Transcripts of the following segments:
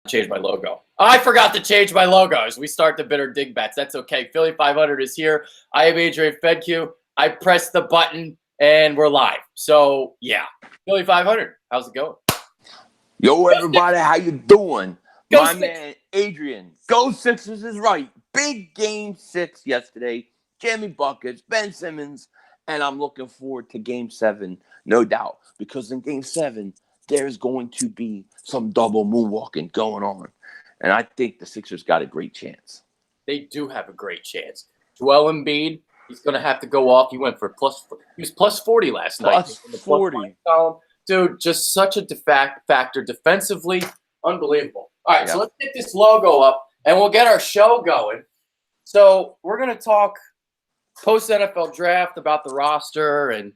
change my logo. I forgot to change my logo as we start the bitter Dingbats. That's okay. Philly 500 is here. I am Adrian Fedque. I pressed the button and we're live. So yeah, Philly 500. How's it going? Yo, everybody, how you doing? Go My Sixers. man Adrian. Go Sixers is right. Big game 6 yesterday. Jimmy Buckets, Ben Simmons, and I'm looking forward to game 7, no doubt, because in game 7 there's going to be some double moonwalking going on, and I think the Sixers got a great chance. They do have a great chance. Joel Embiid, he's going to have to go off. He went for he was plus 40 last night. Plus 40. Column. Dude, just such a factor defensively. Unbelievable. All right, So let's get this logo up, and we'll get our show going. So we're going to talk post-NFL draft about the roster and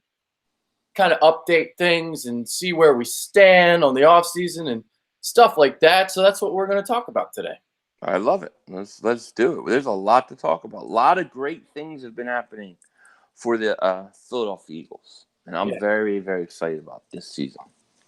kind of update things and see where we stand on the offseason and stuff like that. So that's what we're going to talk about today. I love it. Let's do it. There's a lot to talk about. A lot of great things have been happening for the Philadelphia Eagles, and I'm very, very excited about this season.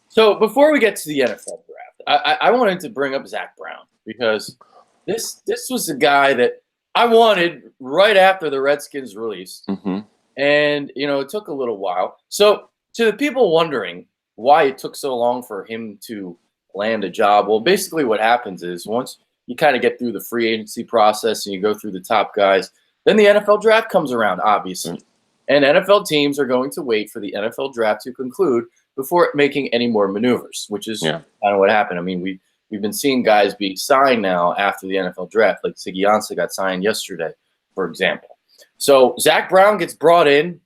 So before we get to the NFL draft, I wanted to bring up Zac Brown because this was a guy that I wanted right after the Redskins release. Mm-hmm. And, it took a little while. So to the people wondering why it took so long for him to land a job, well, basically what happens is once you kind of get through the free agency process and you go through the top guys, then the NFL draft comes around, obviously. And NFL teams are going to wait for the NFL draft to conclude before making any more maneuvers, which is kind of what happened. I mean, we've been seeing guys be signed now after the NFL draft, like Siggy Ansah got signed yesterday, for example. So Zac Brown gets brought in,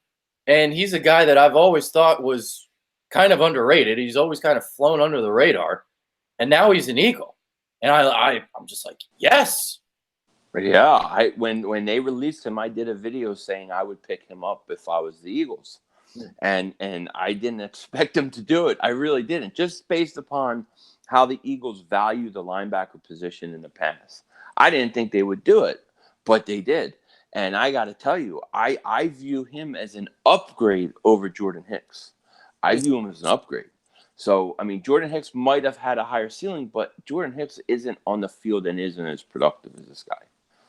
and he's a guy that I've always thought was kind of underrated. He's always kind of flown under the radar, and now he's an Eagle. And I'm just like, yes. Yeah, when they released him, I did a video saying I would pick him up if I was the Eagles. And I didn't expect him to do it. I really didn't, just based upon how the Eagles value the linebacker position in the past. I didn't think they would do it, but they did. And I got to tell you, I view him as an upgrade over Jordan Hicks. I view him as an upgrade. So, I mean, Jordan Hicks might have had a higher ceiling, but Jordan Hicks isn't on the field and isn't as productive as this guy.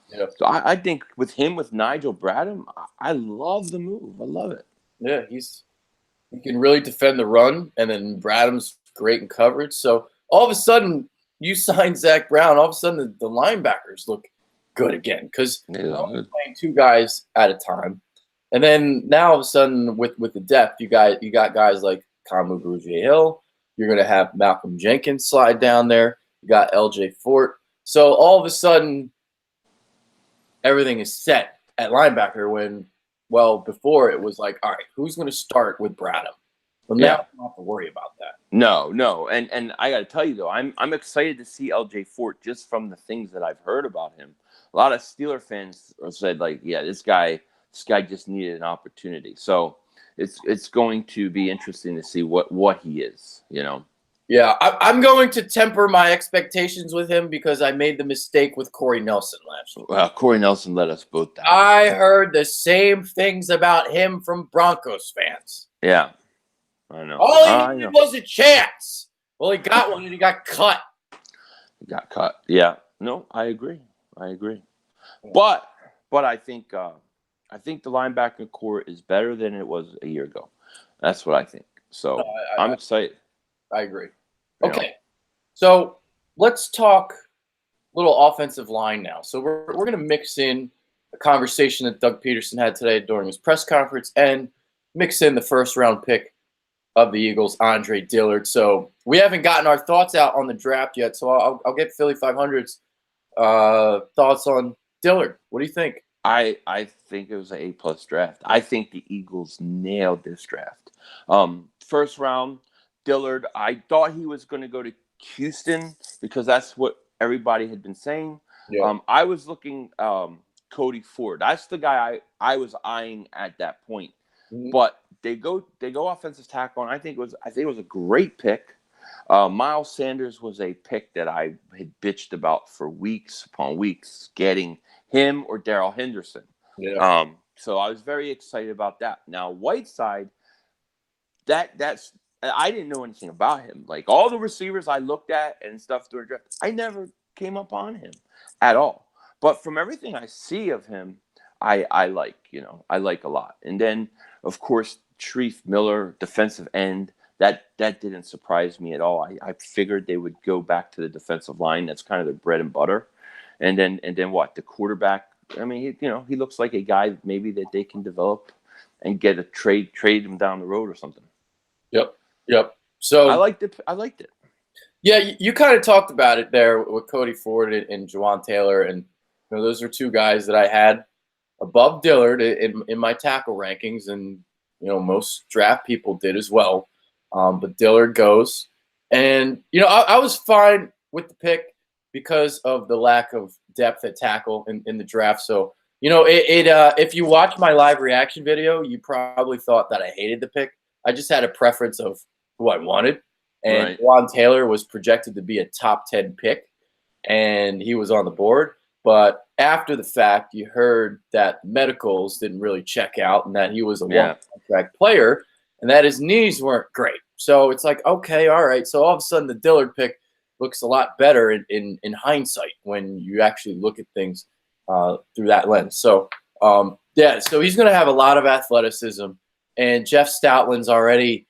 Yeah. So I think with Nigel Bradham, I love the move. I love it. Yeah, he can really defend the run, and then Bradham's great in coverage. So all of a sudden, you sign Zac Brown. All of a sudden, the linebackers look good again because you're playing two guys at a time. And then now all of a sudden, with the depth, you got guys like Kamu Grugier-Hill. You're going to have Malcolm Jenkins slide down there. You got L.J. Fort. So all of a sudden, everything is set at linebacker when, well, before it was like, all right, who's going to start with Bradham? Well, now I don't have to worry about that. No. And I got to tell you, though, I'm excited to see L.J. Fort just from the things that I've heard about him. A lot of Steeler fans said, like, yeah, this guy just needed an opportunity. So it's going to be interesting to see what he is, Yeah, I'm going to temper my expectations with him because I made the mistake with Corey Nelson last year. Well, Corey Nelson let us both down. I heard the same things about him from Broncos fans. Yeah, I know. All he needed was a chance. Well, he got one and he got cut. Yeah. No, I agree. But I think the linebacker core is better than it was a year ago. That's what I think. So I'm excited. I agree. Okay, so let's talk a little offensive line now. So we're going to mix in a conversation that Doug Peterson had today during his press conference and mix in the first-round pick of the Eagles, Andre Dillard. So we haven't gotten our thoughts out on the draft yet, so I'll get Philly 500's thoughts on Dillard. What do you think? I think it was an A+ draft. I think the Eagles nailed this draft. First round, Dillard, I thought he was going to go to Houston because that's what everybody had been saying. Yeah. I was looking Cody Ford. That's the guy I was eyeing at that point. Mm-hmm. But they go offensive tackle, and I think it was a great pick. Myles Sanders was a pick that I had bitched about for weeks upon weeks, getting him or Darrell Henderson. Yeah. So I was very excited about that. Now Whiteside, that's I didn't know anything about him. Like all the receivers I looked at and stuff during draft, I never came up on him at all. But from everything I see of him, I like, I like a lot. And then of course Sharif Miller, defensive end, that didn't surprise me at all. I figured they would go back to the defensive line. That's kind of their bread and butter. And then what? The quarterback. I mean, he looks like a guy maybe that they can develop and get a trade him down the road or something. Yep. So I liked it. Yeah, you kind of talked about it there with Cody Ford and JaJuan Taylor, and those are two guys that I had above Dillard in my tackle rankings, and most draft people did as well. But Dillard goes, and I was fine with the pick because of the lack of depth at tackle in the draft. So if you watch my live reaction video, you probably thought that I hated the pick. I just had a preference of who I wanted. And Right. JaJuan Taylor was projected to be a top 10 pick, and he was on the board. But after the fact, you heard that medicals didn't really check out and that he was a one-contract player and that his knees weren't great. So it's like, okay, all right. So all of a sudden the Dillard pick looks a lot better in hindsight when you actually look at things through that lens. So, so he's going to have a lot of athleticism. And Jeff Stoutland's he's already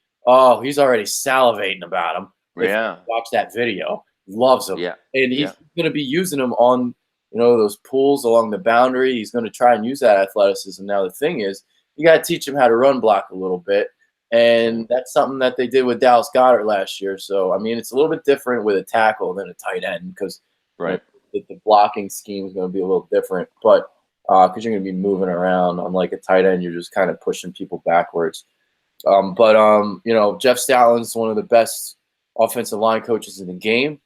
salivating about him. Yeah. Watch that video. Loves him. Yeah. And he's going to be using him on, those pulls along the boundary. He's going to try and use that athleticism. Now, the thing is, you got to teach him how to run block a little bit. And that's something that they did with Dallas Goedert last year. So, I mean, it's a little bit different with a tackle than a tight end because the blocking scheme is going to be a little different. But because you're going to be moving around, unlike a tight end, you're just kind of pushing people backwards. Jeff Stoutland's one of the best offensive line coaches in the game.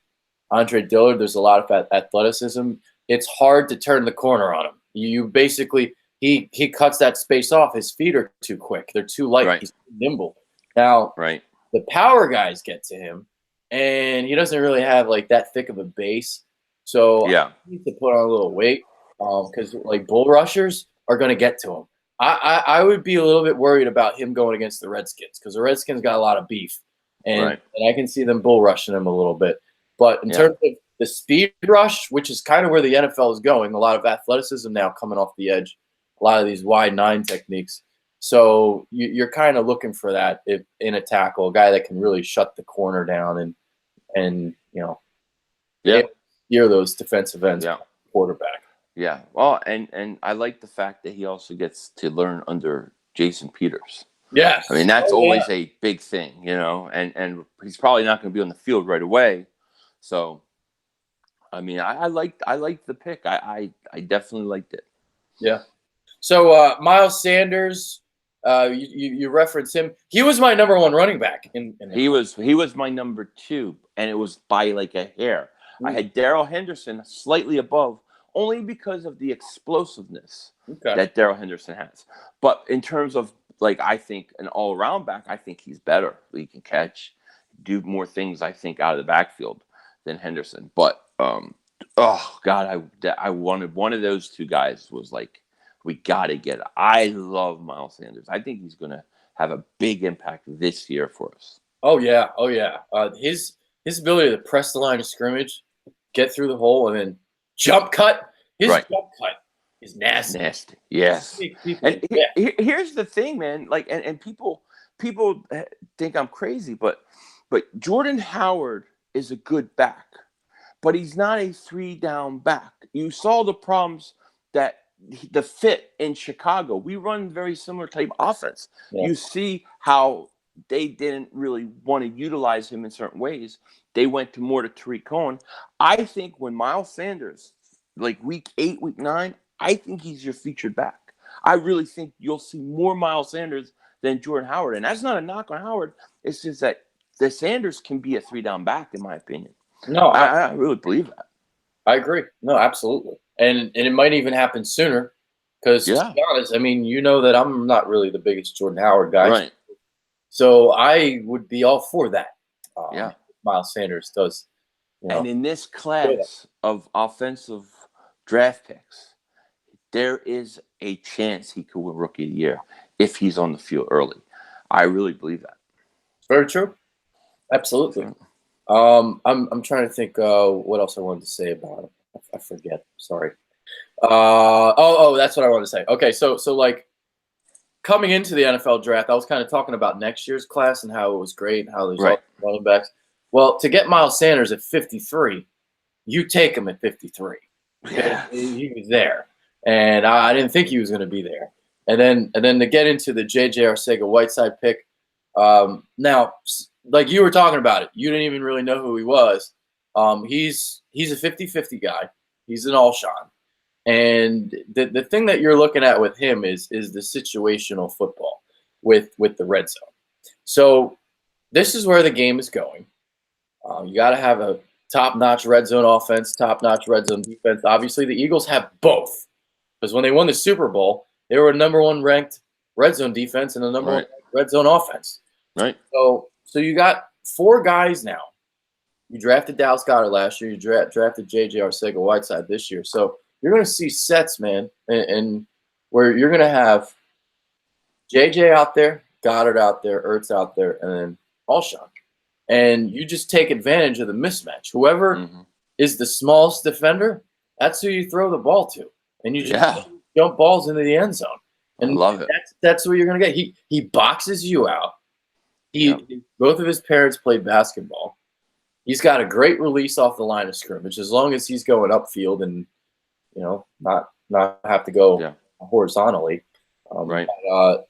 Andre Dillard, there's a lot of athleticism. It's hard to turn the corner on him. You basically he cuts that space off. His feet are too quick. They're too light. He's too nimble. Now, the power guys get to him, and he doesn't really have like that thick of a base. So he needs to put on a little weight because like bull rushers are going to get to him. I would be a little bit worried about him going against the Redskins because the Redskins got a lot of beef, and I can see them bull rushing him a little bit. But in terms of the speed rush, which is kind of where the NFL is going, a lot of athleticism now coming off the edge, a lot of these wide nine techniques. So you're kind of looking for that in a tackle, a guy that can really shut the corner down and steer those defensive ends quarterback. Yeah, well, and I like the fact that he also gets to learn under Jason Peters. Yes. I mean, that's always a big thing, and he's probably not going to be on the field right away. So, I mean, I liked the pick. I definitely liked it. Yeah. So, Myles Sanders, you referenced him. He was my number one running back. He was my number 2, and it was by like a hair. I had Darrell Henderson slightly above, only because of the explosiveness that Darrell Henderson has. But in terms of, like, I think an all-around back, I think he's better. He can catch, do more things, I think, out of the backfield than Henderson. But, oh, God, I wanted one of those two guys was like, we got to get it. I love Myles Sanders. I think he's going to have a big impact this year for us. Oh, yeah. His ability to press the line of scrimmage, get through the hole, and then jump cut. His jump cut is nasty. Nasty, yes. And here's the thing, man. Like, and people think I'm crazy, but Jordan Howard is a good back, but he's not a 3-down back. You saw the problems that the fit in Chicago. We run very similar type offense. Yeah. You see how they didn't really want to utilize him in certain ways. They went more to Tariq Cohen. I think when Myles Sanders, like week 8, week 9, I think he's your featured back. I really think you'll see more Myles Sanders than Jordan Howard. And that's not a knock on Howard. It's just that the Sanders can be a 3-down back, in my opinion. No, I really believe that. I agree. No, absolutely. And it might even happen sooner because, to be honest, I mean, you know that I'm not really the biggest Jordan Howard guy. Right. So I would be all for that. Myles Sanders does. And in this class of offensive draft picks, there is a chance he could win Rookie of the Year if he's on the field early. I really believe that. Very true. Absolutely. I'm trying to think what else I wanted to say about it. I forget. Sorry. That's what I wanted to say. Okay, so like coming into the NFL draft, I was kind of talking about next year's class and how it was great and how there's all running backs. Well, to get Myles Sanders at 53, you take him at 53. Yeah. He was there, and I didn't think he was going to be there. And then to get into the J.J. Arcega-Whiteside pick, now, like you were talking about it, you didn't even really know who he was. He's a 50-50 guy. He's an all-Sean. And the thing that you're looking at with him is the situational football with the red zone. So this is where the game is going. You got to have a top-notch red zone offense, top-notch red zone defense. Obviously, the Eagles have both. Because when they won the Super Bowl, they were number one ranked red zone defense and the number one red zone offense. Right. So you got 4 guys now. You drafted Dallas Goedert last year. You drafted J.J. Arcega-Whiteside this year. So you're going to see sets, man, and where you're going to have J.J. out there, Goddard out there, Ertz out there, and then Alshon. And you just take advantage of the mismatch. Whoever is the smallest defender, that's who you throw the ball to. And you just jump balls into the end zone. And I love it. That's what you're going to get. He boxes you out. Both of his parents played basketball. He's got a great release off the line of scrimmage as long as he's going upfield and, not have to go horizontally. Right.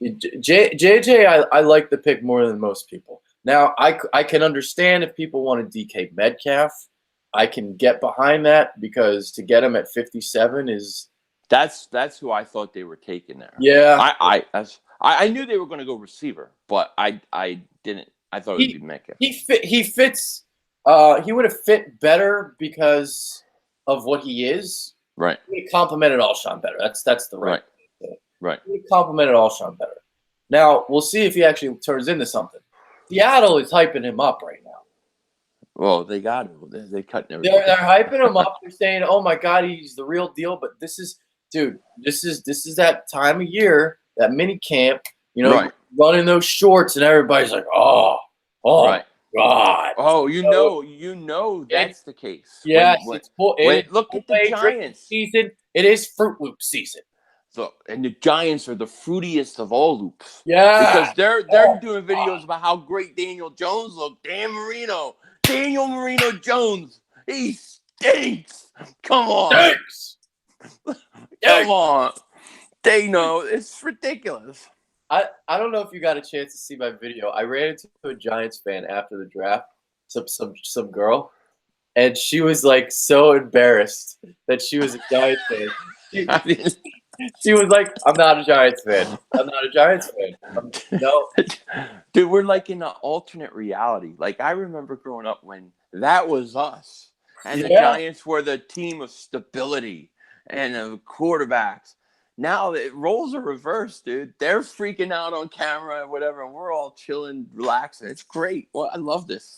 JJ, I like the pick more than most people. Now, I can understand if people want to DK Metcalf. I can get behind that because to get him at 57 is that's who I thought they were taking there. Yeah, I knew they were going to go receiver, but I didn't. I thought it would be Metcalf. He fits. He would have fit better because of what he is. Right. He complemented Alshon better. That's the right. Right. He complemented Alshon better. Now we'll see if he actually turns into something. Seattle is hyping him up right now. Well, they got him. They cutting everything. They're hyping him up. They're saying, "Oh my God, he's the real deal." But this is that time of year, that mini camp. Running those shorts, and everybody's like, "Oh, right. God." Oh, you know that's the case. Yes, look at the Giants season. It is Fruit Loop season. So, and the Giants are the fruitiest of all loops. Yeah, because they're doing videos about how great Daniel Jones looked. Daniel Marino Jones, he stinks. Come on, come on. They know it's ridiculous. I don't know if you got a chance to see my video. I ran into a Giants fan after the draft, some girl, and she was like so embarrassed that she was a Giants fan. She was like, "I'm not a Giants fan. I'm not a Giants fan." No, dude, we're like in an alternate reality. Like I remember growing up when that was us, and the Giants were the team of stability and of quarterbacks. Now the roles are reversed, dude. They're freaking out on camera and whatever, and we're all chilling, relaxing. It's great. Well, I love this.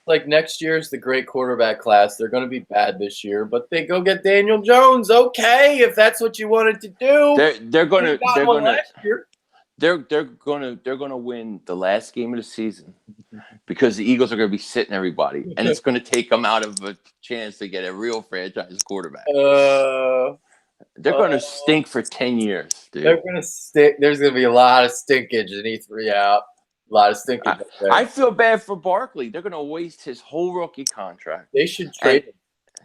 Like next year's the great quarterback class. They're going to be bad this year, but they go get Daniel Jones. Okay, if that's what you wanted to do. They're going to win the last game of the season because the Eagles are going to be sitting everybody, and it's going to take them out of a chance to get a real franchise quarterback. They're going to stink for 10 years, dude. They're going to stink. There's going to be a lot of stinkage in E3 out. A lot of stinkage. I feel bad for Barkley. They're going to waste his whole rookie contract. They should trade him.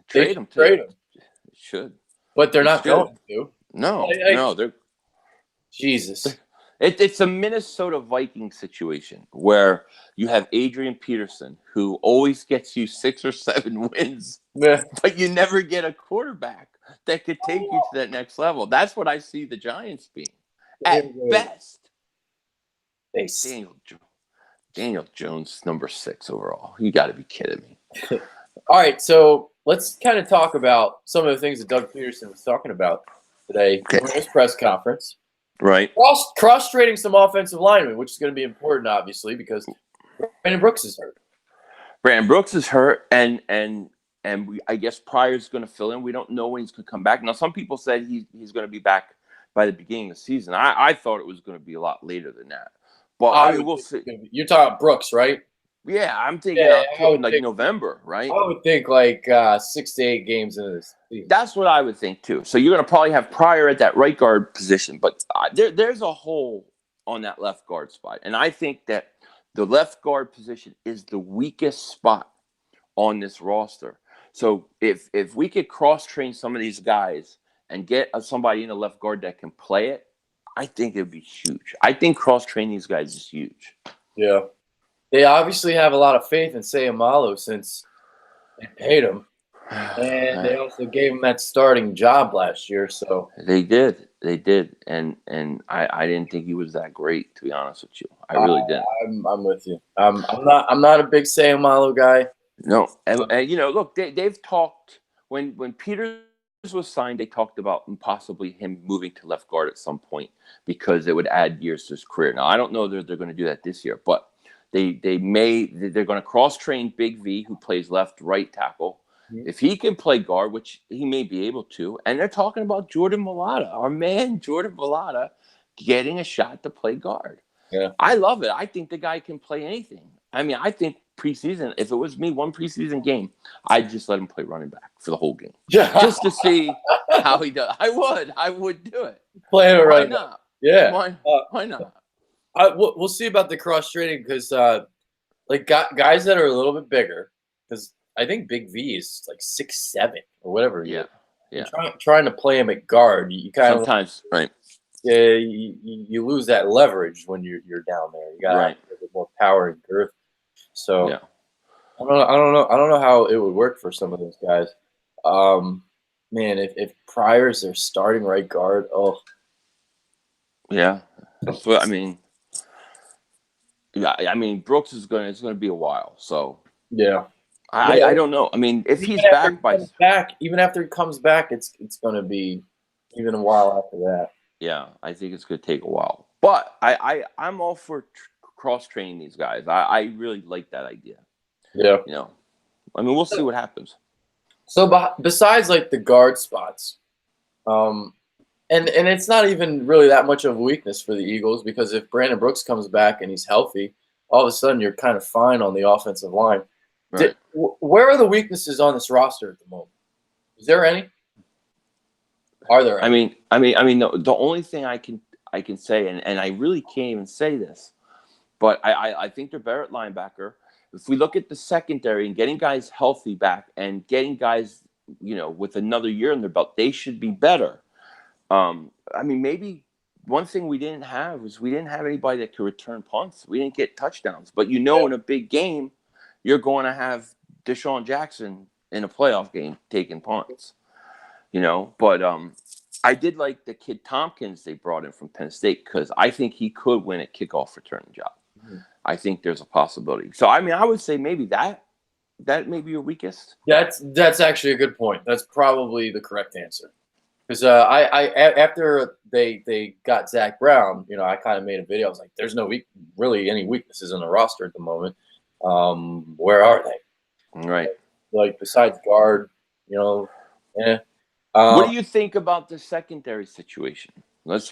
Trade him. They should. But they're not going to. No. They're Jesus. It's a Minnesota Vikings situation where you have Adrian Peterson, who always gets you 6 or 7 wins, but you never get a quarterback that could take you to that next level. That's what I see the Giants being. At best. Daniel Jones, number 6 overall. You got to be kidding me. All right, so let's kind of talk about some of the things that Doug Peterson was talking about today during his press conference. Right. Cross-training some offensive linemen, which is going to be important, obviously, because Brandon Brooks is hurt. And I guess Pryor's going to fill in. We don't know when he's going to come back. Now, some people said he's going to be back by the beginning of the season. I thought it was going to be a lot later than that. But I I mean, would we'll think see. you're talking Brooks, right? Yeah, I'm thinking Yeah, I October, would like think November, right? I would think like 6 to 8 games into this season. That's what I would think too. So you're going to probably have Pryor at that right guard position, but there's a hole on that left guard spot, and I think that the left guard position is the weakest spot on this roster. So if we could cross train some of these guys and get somebody in the left guard that can play it, I think it'd be huge. I think cross training these guys is huge. Yeah. They obviously have a lot of faith in Sayamalu since they paid him. And they also gave him that starting job last year. So They did, and I didn't think he was that great, to be honest with you. I really didn't. I'm with you. I'm not a big Sayamalu guy. No, and you know, look, they've talked when Peters was signed. They talked about possibly him moving to left guard at some point because it would add years to his career. Now I don't know that they're going to do that this year, but they're going to cross train Big V, who plays left right tackle. If he can play guard, which he may be able to, and they're talking about Jordan Mailata, our man Jordan Mailata, getting a shot to play guard. Yeah, I love it. I think the guy can play anything. I mean, I think preseason, if it was me, one preseason game, I'd just let him play running back for the whole game, just to see how he does. I would do it. Play it right. Why not? Yeah, why not? We'll see about the cross training because like guys that are a little bit bigger, because I think Big V is like 6'7" or whatever. Yeah. Trying to play him at guard, you kind of sometimes right. Yeah, you lose that leverage when you're down there. You got a bit more power and girth. So yeah. I don't know how it would work for some of those guys. Man, if Pryor's their starting right guard, yeah. That's what I mean. Yeah, I mean Brooks it's going to be a while. So yeah. I don't know. I mean, if he's back even after he comes back, it's going to be even a while after that. Yeah, I think it's going to take a while. But I'm all for cross-training these guys. I really like that idea. Yeah. You know, I mean, we'll see what happens. So besides, like, the guard spots, and it's not even really that much of a weakness for the Eagles because if Brandon Brooks comes back and he's healthy, all of a sudden you're kind of fine on the offensive line. Right. Where are the weaknesses on this roster at the moment? Is there any? Are there any? I mean, the only thing I can say, and I really can't even say this, but I think they're better at linebacker. If we look at the secondary and getting guys healthy back and getting guys, you know, with another year in their belt, they should be better. I mean, maybe one thing we didn't have was we didn't have anybody that could return punts. We didn't get touchdowns. But, in a big game, you're going to have Deshaun Jackson in a playoff game taking punts, But I did like the kid Tompkins they brought in from Penn State because I think he could win a kickoff return job. Mm-hmm. I think there's a possibility. So, I mean, I would say maybe that may be your weakest. That's actually a good point. That's probably the correct answer. Because after they got Zac Brown, I kind of made a video. I was like, "There's no really any weaknesses in the roster at the moment. Where are they?" Right. Like besides guard, yeah. What do you think about the secondary situation?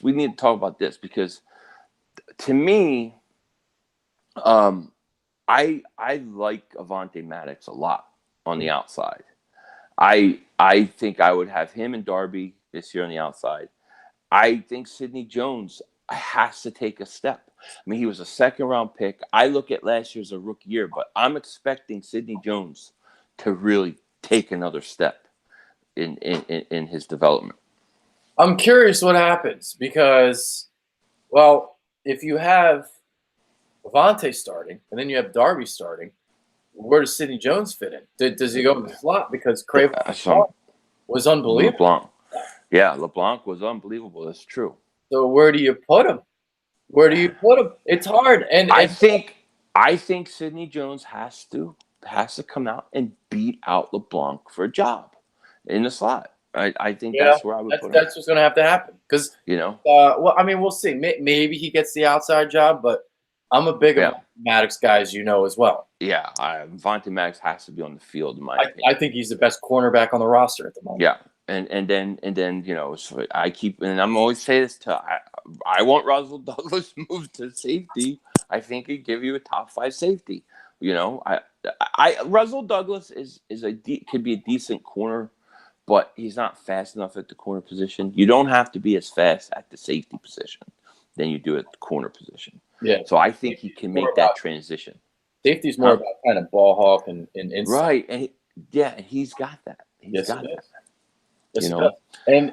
We need to talk about this because, to me, I like Avonte Maddox a lot on the outside. I think I would have him and Darby this year on the outside. I think Sidney Jones has to take a step. I mean, he was a second-round pick. I look at last year as a rookie year, but I'm expecting Sidney Jones to really take another step in his development. I'm curious what happens because, well, if you have Avonte starting and then you have Darby starting, where does Sidney Jones fit in? Does he go in the slot? Because Craven was unbelievable. LeBlanc. Yeah, LeBlanc was unbelievable. That's true. So where do you put him? It's hard. And I think Sidney Jones has to come out and beat out LeBlanc for a job in the slot. I think that's where I would put him. That's what's going to have to happen because well, I mean, we'll see. Maybe he gets the outside job, but I'm a big Maddox guy, as you know, as well. Yeah, Avonte Maddox has to be on the field in my opinion. I think he's the best cornerback on the roster at the moment. Yeah, and then so I keep and I'm always say this I want Roswell Douglas moved to safety. I think he'd give you a top 5 safety. You know, Russell Douglas could be a decent corner, but he's not fast enough at the corner position. You don't have to be as fast at the safety position than you do at the corner position. Yeah. So I think he can make that transition. Safety's more about kind of ball hawk and inside. Right, and he's got that. He's got that. Yes, you know, and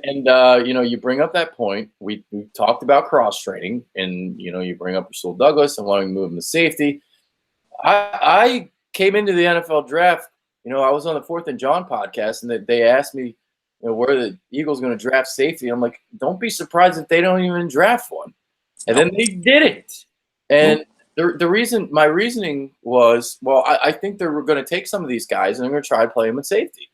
you know, you bring up that point. We talked about cross training, and you know, you bring up Russell Douglas and wanting to move him to safety. I came into the NFL draft. You know, I was on the 4th and John podcast, and they asked me, you know, where the Eagles going to draft safety. I'm like, don't be surprised if they don't even draft one. And then they didn't. And my reasoning was, well, I think they're going to take some of these guys and they're going to try to play them at safety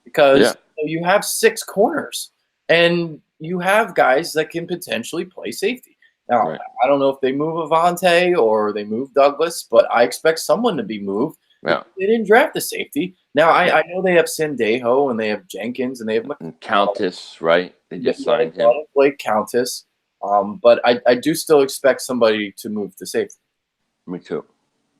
because you have 6 corners and you have guys that can potentially play safety. Now, I don't know if they move Avante or they move Douglas, but I expect someone to be moved. Yeah. They didn't draft the safety. Now, I know they have Sendejo and they have Jenkins and they have Countess, right? They just signed him. Blake Countess. But I do still expect somebody to move to safety. Me too.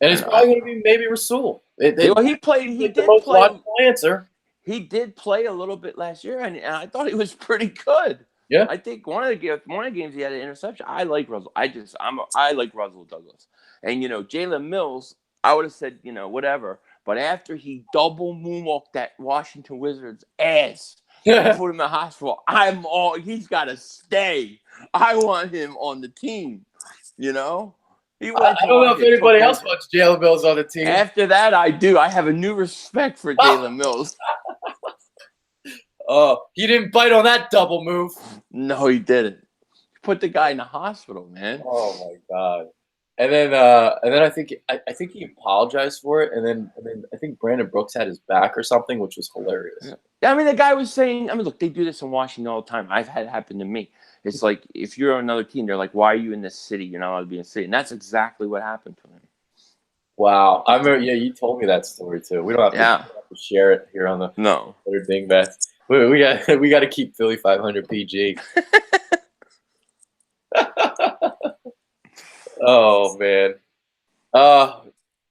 And it's probably going to be maybe Rasul. He did play. Logical answer. He did play a little bit last year, and I thought he was pretty good. Yeah, I think one of the games he had an interception. I like Russell. I like Russell Douglas, and you know Jalen Mills. I would have said whatever, but after he double moonwalked that Washington Wizards ass, put him in the hospital. He's got to stay. I want him on the team. You know. I don't know if anybody else wants Jalen Mills on the team. After that, I do. I have a new respect for Jalen Mills. Oh, he didn't bite on that double move. No, he didn't. He put the guy in the hospital, man. Oh my God! And then I think he apologized for it, and then I think Brandon Brooks had his back or something, which was hilarious. Yeah, I mean, the guy was saying, look, they do this in Washington all the time. I've had it happen to me. It's like if you're on another team, they're like, "Why are you in this city? You're not allowed to be in the city." And that's exactly what happened to him. Wow, I remember. Yeah, you told me that story too. We don't have to share it here on the Twitter Dingbats. We got to keep Philly 500 PG. Oh man,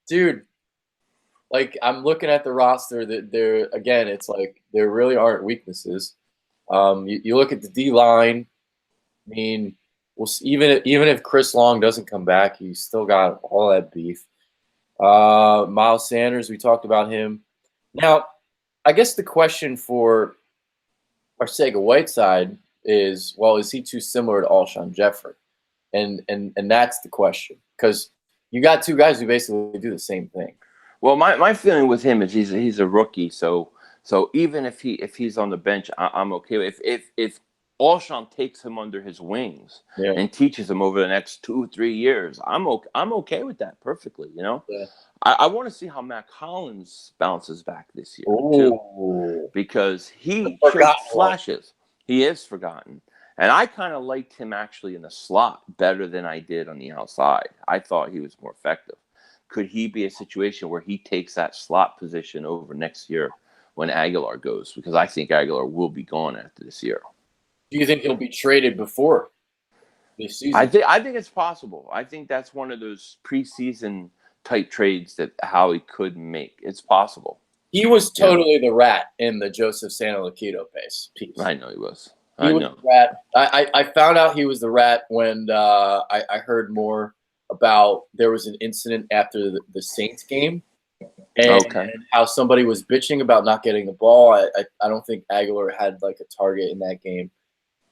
dude. Like I'm looking at the roster. That it's like there really aren't weaknesses. You look at the D line. I mean, even if Chris Long doesn't come back, he's still got all that beef. Myles Sanders, we talked about him. Now, I guess the question for Arcega-Whiteside is, well, is he too similar to Alshon Jeffrey? And that's the question because you got 2 guys who basically do the same thing. Well, my feeling with him is he's a rookie, so even if he's on the bench, I'm okay with if Alshon takes him under his wings and teaches him over the next 2-3 years, I'm okay with that perfectly. You know, I want to see how Matt Collins bounces back this year too, because he showed flashes. He is forgotten, and I kind of liked him actually in the slot better than I did on the outside. I thought he was more effective. Could he be a situation where he takes that slot position over next year when Aguilar goes? Because I think Aguilar will be gone after this year. Do you think he'll be traded before this season? I think it's possible. I think that's one of those preseason type trades that Howie could make. It's possible. He was totally the rat in the Joseph Santoliquito piece. I know he was. He was the rat. I found out he was the rat when I heard more about there was an incident after the Saints game. And how somebody was bitching about not getting the ball. I don't think Aguilar had like a target in that game.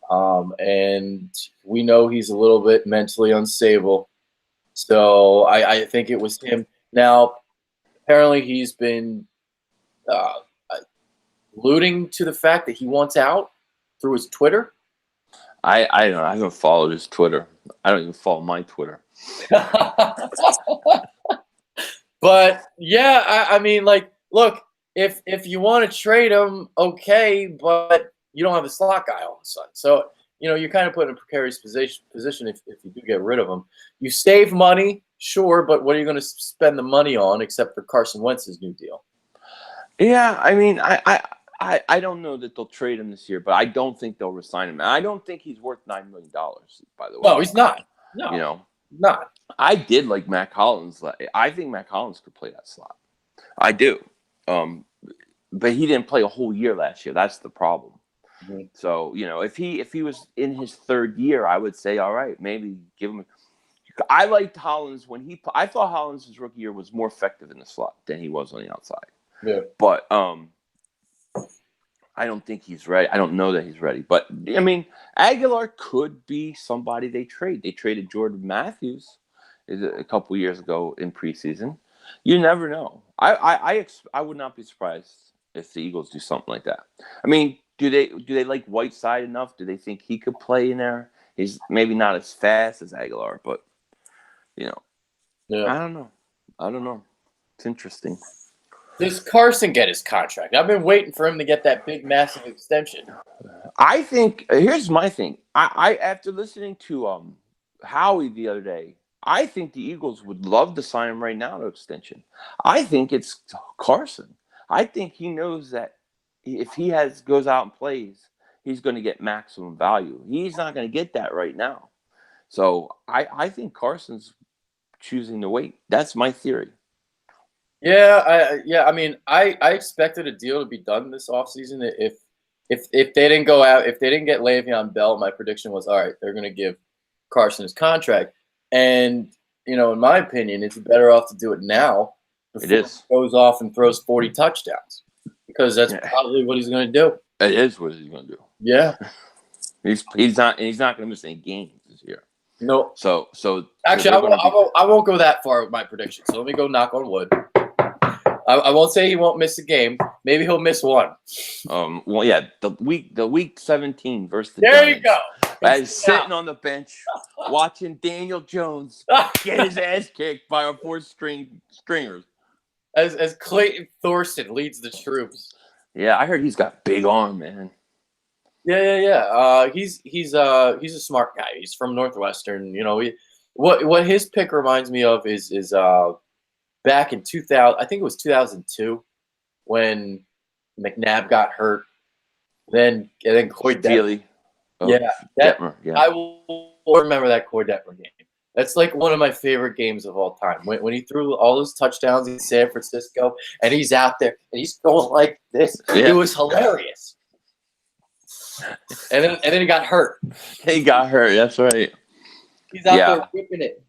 And we know he's a little bit mentally unstable. So I think it was him. Now, apparently he's been alluding to the fact that he wants out through his Twitter. I don't know. I haven't followed his Twitter. I don't even follow my Twitter. But yeah, I mean, like, look, if you want to trade him, okay, but you don't have a slot guy all of a sudden. So, you know, you're kind of put in a precarious position if you do get rid of him. You save money, sure, but what are you going to spend the money on except for Carson Wentz's new deal? Yeah, I mean, I don't know that they'll trade him this year, but I don't think they'll resign him. And I don't think he's worth $9 million, by the way. No, he's not. No. You know, Not. I did like Matt Collins. I think Matt Collins could play that slot. I do. But he didn't play a whole year last year. That's the problem. Mm-hmm. So, if he was in his third year, I would say, all right, maybe give him. I liked Hollins I thought Hollins' rookie year was more effective in the slot than he was on the outside. Yeah. But I don't think he's ready. I don't know that he's ready. But I mean, Aguilar could be somebody they trade. They traded Jordan Matthews a couple years ago in preseason. You never know. I would not be surprised if the Eagles do something like that. I mean, do they like Whiteside enough? Do they think he could play in there? He's maybe not as fast as Aguilar, but yeah. I don't know. It's interesting. Does Carson get his contract? I've been waiting for him to get that big, massive extension. I think here's my thing. I after listening to Howie the other day, I think the Eagles would love to sign him right now to extension. I think it's Carson. I think he knows that if he goes out and plays, he's going to get maximum value. He's not going to get that right now. So I think Carson's choosing to wait. That's my theory. Yeah, I mean, I expected a deal to be done this offseason. If they didn't go out, if they didn't get Le'Veon Bell, my prediction was, all right, they're going to give Carson his contract. And, in my opinion, it's better off to do it now before he goes off and throws 40 touchdowns, because that's probably what he's going to do. It is what he's going to do. Yeah. He's not going to miss any games this year. No. So actually, I won't go that far with my prediction. So let me go knock on wood. I won't say he won't miss a game. Maybe he'll miss one. Well, yeah, the week 17 versus the There Giants. you go. I was sitting on the bench watching Daniel Jones get his ass kicked by our fourth stringers. As Clayton Thorson leads the troops. Yeah, I heard he's got big arm, man. Yeah. He's a smart guy. He's from Northwestern. What his pick reminds me of is back in 2000. I think it was 2002 when McNabb got hurt. Then Coy Detmer. Detmer. Yeah. I will remember that Coy Detmer game. That's like one of my favorite games of all time. When he threw all those touchdowns in San Francisco, and he's out there and he's going like this. Yeah. It was hilarious. And then he got hurt. He got hurt. That's right. He's out there whipping it.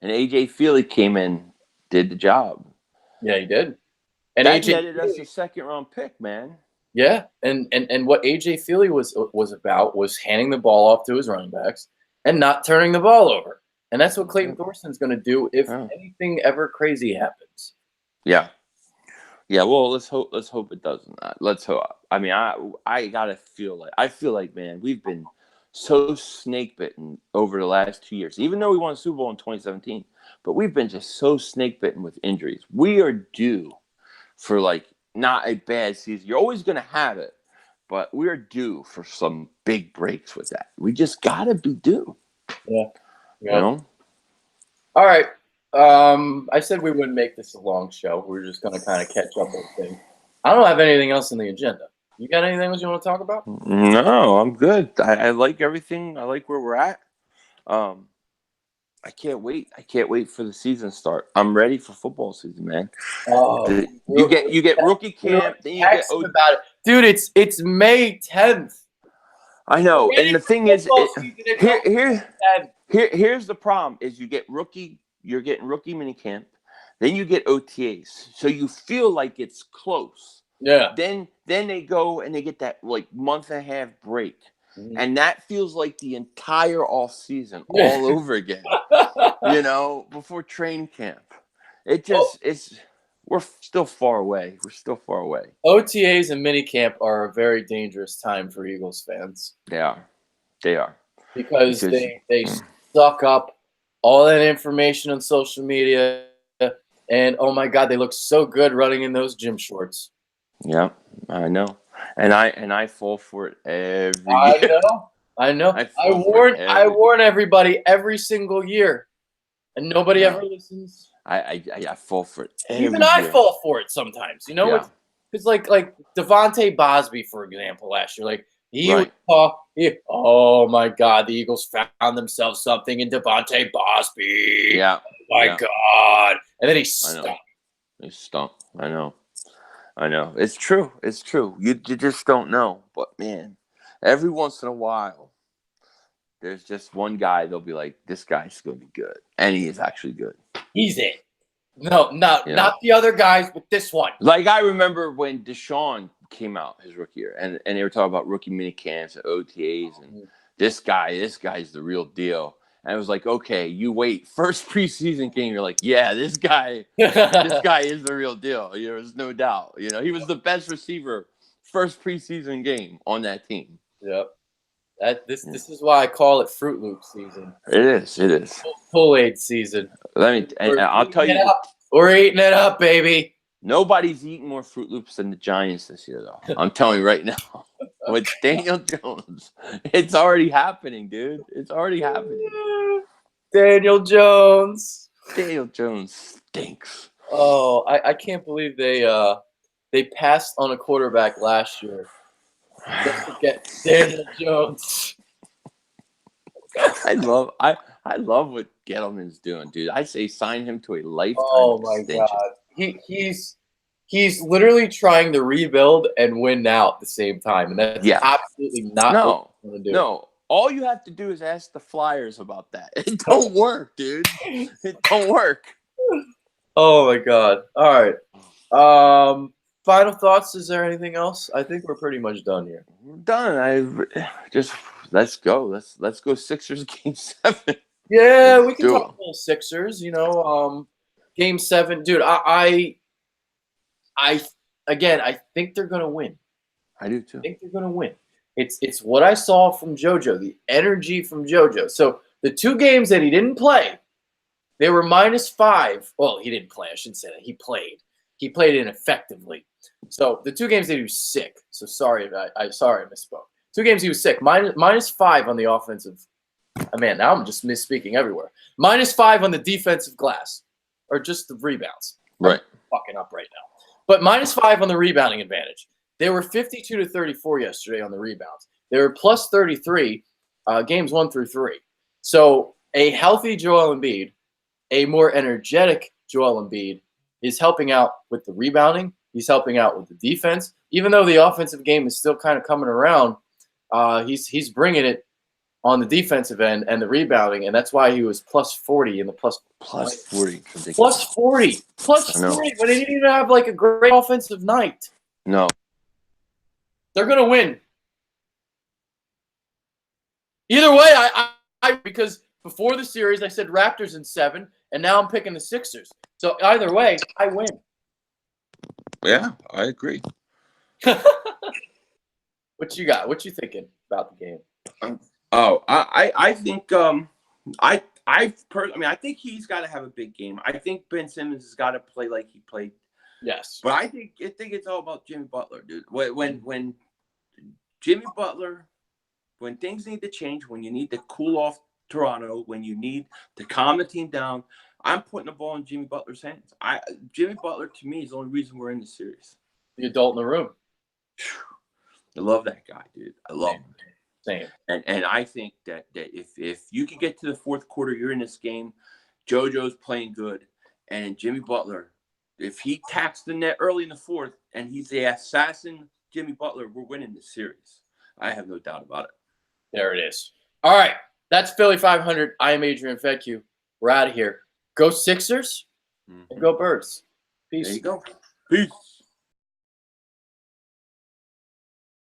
And AJ Feely came in, did the job. Yeah, he did. And that netted us a second-round pick, man. Yeah, and what AJ Feely was about was handing the ball off to his running backs and not turning the ball over. And that's what Clayton Thorson's going to do if anything ever crazy happens. Yeah. Yeah, well, let's hope it doesn't. Let's hope. I mean, I feel like, man, we've been so snake bitten over the last 2 years. Even though we won a Super Bowl in 2017, but we've been just so snake bitten with injuries. We are due for not a bad season. You're always going to have it, but we're due for some big breaks with that. We just got to be due. Yeah. You know? All right. I said we wouldn't make this a long show. We're just going to kind of catch up with things. I don't have anything else on the agenda. You got anything else you want to talk about? No, I'm good. I like everything. I like where we're at. I can't wait. I can't wait for the season to start. I'm ready for football season, man. You get rookie camp. Then you get about it. Dude, it's May 10th. I know. And the thing is, here's the problem: is you're getting rookie minicamp, then you get OTAs, so you feel like it's close. Yeah. Then they go and they get that month and a half break, and that feels like the entire off season all over again. Before training camp, we're still far away. OTAs and minicamp are a very dangerous time for Eagles fans. They are. Because they suck up all that information on social media, and oh my God, they look so good running in those gym shorts. Yeah, I know, and I fall for it every year. I know. I warn everybody every single year, and nobody ever listens. I fall for it. Even I fall for it sometimes. It's like Devontae Bosby, for example, last year. Right. Oh my God, the Eagles found themselves something in Devontae Bosby. Yeah. Oh my Yeah. God. And then he I know. stunk. He stunk. I know. It's true. It's true. You just don't know. But man, every once in a while, there's just one guy. They'll be like, "This guy's gonna be good," and he is actually good. He's it. No, not You know, the other guys, but this one. like I remember when Deshaun came out his rookie year, and they were talking about rookie mini camps and OTAs, and this guy's the real deal. And it was like, okay, you wait, first preseason game, you're like, yeah, this guy is the real deal. There's no doubt. He was the best receiver first preseason game on that team. Yep. This is why I call it Fruit Loop season. It is. Kool-Aid season. I'll tell you, we're eating it up, baby. Nobody's eating more Fruit Loops than the Giants this year, though. I'm telling you right now. With Daniel Jones, it's already happening, dude. It's already happening. Daniel Jones. Daniel Jones stinks. Oh, I can't believe they passed on a quarterback last year. Just to get Daniel Jones. I love what Gettleman's doing, dude. I say sign him to a lifetime extension. God. He's literally trying to rebuild and win now at the same time, and that's absolutely not what he's going to do. No, all you have to do is ask the Flyers about that. It don't work, dude. It don't work. Oh my God! All right. Final thoughts. Is there anything else? I think we're pretty much done here. We're done. Let's go. Let's go Sixers game 7. Yeah, we can talk about Sixers. Game 7, dude. I think they're gonna win. I do too. I think they're gonna win. It's what I saw from JoJo, the energy from JoJo. So the 2 games that he didn't play, they were -5. Well, he didn't play. I shouldn't say that. He played. He played ineffectively. So the 2 games that he was sick. So sorry, I misspoke. 2 games he was sick. -5 on the offensive. Man, now I'm just misspeaking everywhere. -5 on the defensive glass, or just the rebounds. Right. I'm fucking up right now. But -5 on the rebounding advantage. They were 52-34 yesterday on the rebounds. They were +33 games 1 through 3. So a healthy Joel Embiid, a more energetic Joel Embiid, is helping out with the rebounding. He's helping out with the defense. Even though the offensive game is still kind of coming around, he's bringing it on the defensive end and the rebounding, and that's why he was +40 in the plus 40. +40 when he didn't even have like a great offensive night. No. They're gonna win. Either way, I because before the series I said Raptors in 7, and now I'm picking the Sixers. So either way, I win. Yeah, I agree. What you got? What you thinking about the game? I think I think he's got to have a big game. I think Ben Simmons has got to play like he played. Yes, but I think it's all about Jimmy Butler, dude. When Jimmy Butler, when things need to change, when you need to cool off Toronto, when you need to calm the team down, I'm putting the ball in Jimmy Butler's hands. Jimmy Butler to me is the only reason we're in the series. The adult in the room. I love that guy, dude. I love him. Same. And I think that if you can get to the fourth quarter, you're in this game. JoJo's playing good, and Jimmy Butler, if he tacks the net early in the fourth, and he's the assassin Jimmy Butler, we're winning this series. I have no doubt about it. There it is. All right, that's Philly 500. I am Adrian Fecchio. We're out of here. Go Sixers and go Birds. Peace. There you go. Peace.